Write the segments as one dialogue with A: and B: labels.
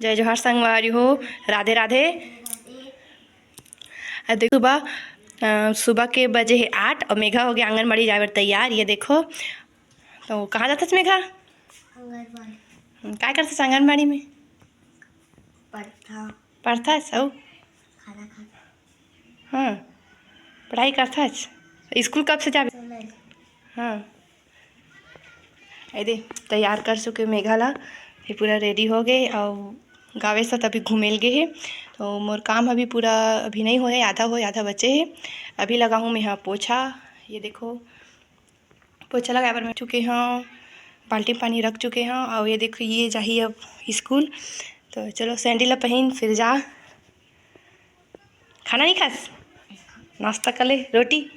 A: जय जोहार संगवारी हो, राधे राधे। देखो सुबह के बजे है 8 और मेघा हो गया आंगनबाड़ी जाए तैयार। ये देखो तो कहाँ जाता है मेघा? क्या करता है आंगनबाड़ी में? पढ़ता है सब। हाँ, पढ़ाई करता है। स्कूल कब से जाए? हाँ, दे तैयार कर चुके मेघा ला। ये पूरा रेडी हो गए और गाँव से अभी घूमेल गए है। तो मोर काम अभी पूरा अभी नहीं हो है, आधा बचे है। अभी लगा हूँ मैं यहाँ पोछा। ये देखो पोछा लगा पर मैं चुके हैं, बाल्टी में पानी रख चुके हैं। और ये देखो ये जाही अब स्कूल। तो चलो सैंडल पहन फिर जा। खाना नहीं खास? नाश्ता कर ले, रोटी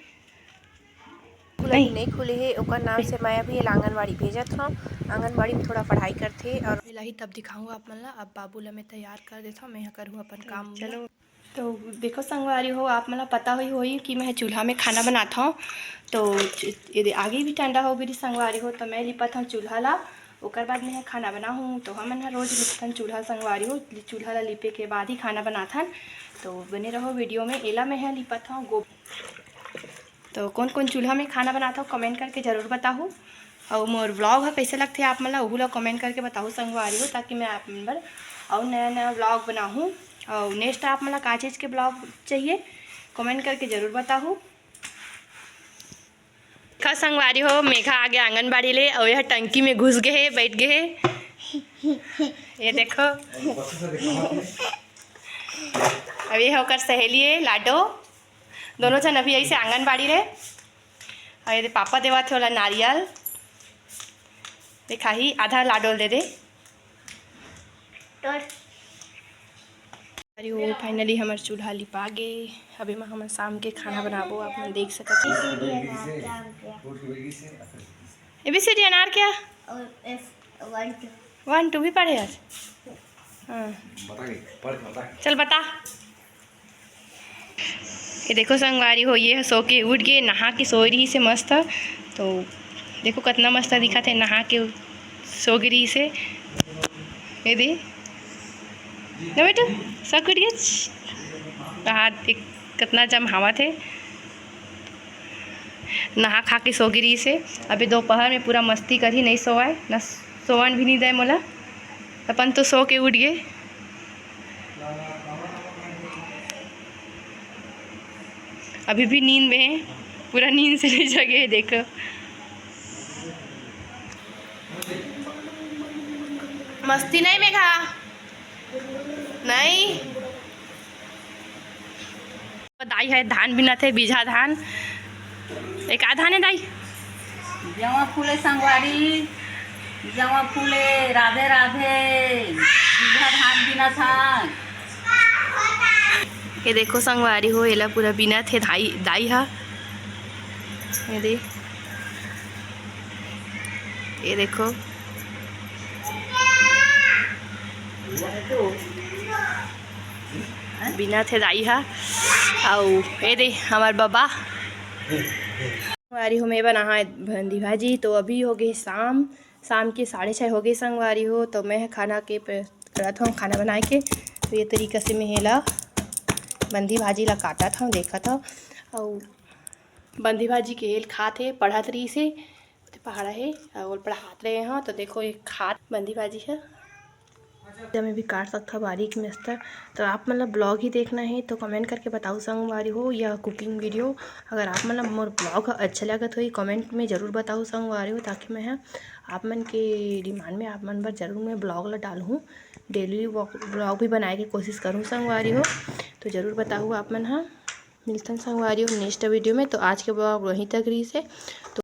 A: नहीं खुले है। ओकर नाम से मैं अभी आंगनबाड़ी भेजत हूँ। आंगनबाड़ी में थोड़ा पढ़ाई करते और ही तब दिखाऊंगा आप मन ला। अब बाबू ला मैं तैयार कर देता हूँ, मैं करूँ अपन काम। चलो तो देखो संगवारी हो, आप मला पता हुई कि मैं चूल्हा में खाना बनाता हूँ। तो यदि आगे भी ठंडा हो गई संगवारी हो तो मैं लिपत हूँ चूल्हा ला। ओकर बाद मैं खाना बनाऊँ। तो हम रोज़ लिपथन चूल्हा संगवारी हो, चूल्हा ला लिपे के बाद ही खाना बनाथन। तो बने रहो वीडियो में। एला मैं लिपत हूँ तो कौन कौन चूल्हा में खाना बनाता हूँ कमेंट करके ज़रूर बताओ। और मोर ब्लॉग है कैसे लगते हैं आप मतलब वो लोग कमेंट करके बताओ संगवारी हो, ताकि मैं आप नंबर और नया नया ब्लॉग बनाऊँ। और नेक्स्ट आप मतलब का चीज़ के ब्लॉग चाहिए कमेंट करके ज़रूर बताओ। खा संगवारी हो, मेघा आ गया आंगनबाड़ी ले और यह टंकी में घुस गए है, बैठ गए है। ये देखो अब ये होकर सहेली है लाडो, दोनों जन अभी ऐसे आंगनबाड़ी रहे। और ये पापा देवा थे वाला नारियल देखा ही आधा लाडोल दे दे। अरे वो फाइनली हमारे चूल्हा लिपा गए। अभी मैं हमारे शाम के खाना बनाबो। आप मन देख सकते ABCD अनार क्या 1 2 भी पढ़े आज। हाँ चल बता। ये देखो संगवारी हो, ये सो के उठ गए, नहा के सो रही से मस्त। तो देखो कितना मस्त दिखा थे नहा के सो गिरी से। ये दे ना बेटा सब उठ गए। हाथ देख कितना जमहावा थे, नहा खा के सो गिरी से। अभी दोपहर में पूरा मस्ती कर ही नहीं सोवाए ना, सोवन भी नहीं दे मोला। अपन तो सो के उठ गए। अभी भी नींद में है, पूरा नींद से नहीं जगे। देखो मस्ती नहीं मेघा नहीं। दाई है धान बिना थे, बीझा धान एक आधा ने दाई
B: जवा फूले संगवारी, जवा फूले राधे राधे, बीघा धान बिना था।
A: ये देखो संगवारी हो, एला पूरा बिना थे दाई दाई हा। ये देखो बिना थे दाई हा। आओ ये दे हमार बाबा संगवारी हो मैं बना है भंडी भाजी। तो अभी हो गई शाम के 6:30 हो गई संगवारी हो। तो मैं खाना के करत हूँ खाना बनाए के। तो ये तरीका से मैं हेला बंदी भाजी ला काटा था, देखा था। और बंदी भाजी के हेल खाते पढ़त रही से पहाड़ा है और पढ़ाते रहे हैं। तो देखो ये खात बंदी भाजी है, मैं भी काट सकता बारीक में अस्तर। तो आप मतलब ब्लॉग ही देखना है तो कमेंट करके बताओ संगवारी हो, या कुकिंग वीडियो। अगर आप मतलब मोर ब्लॉग अच्छा लगत हो कमेंट में ज़रूर बताओ संगवारी हो, ताकि मैं आप मन के डिमांड में आप मन पर ज़रूर मैं ब्लॉग ला डालूँ। डेली ब्लॉग भी बनाए की कोशिश करूँ संगवारी हो। तो ज़रूर बताओ आप मन। हाँ मिलते हैं संगवारी हो नेक्स्ट वीडियो में। तो आज के ब्लॉग वहीं तक रही से। तो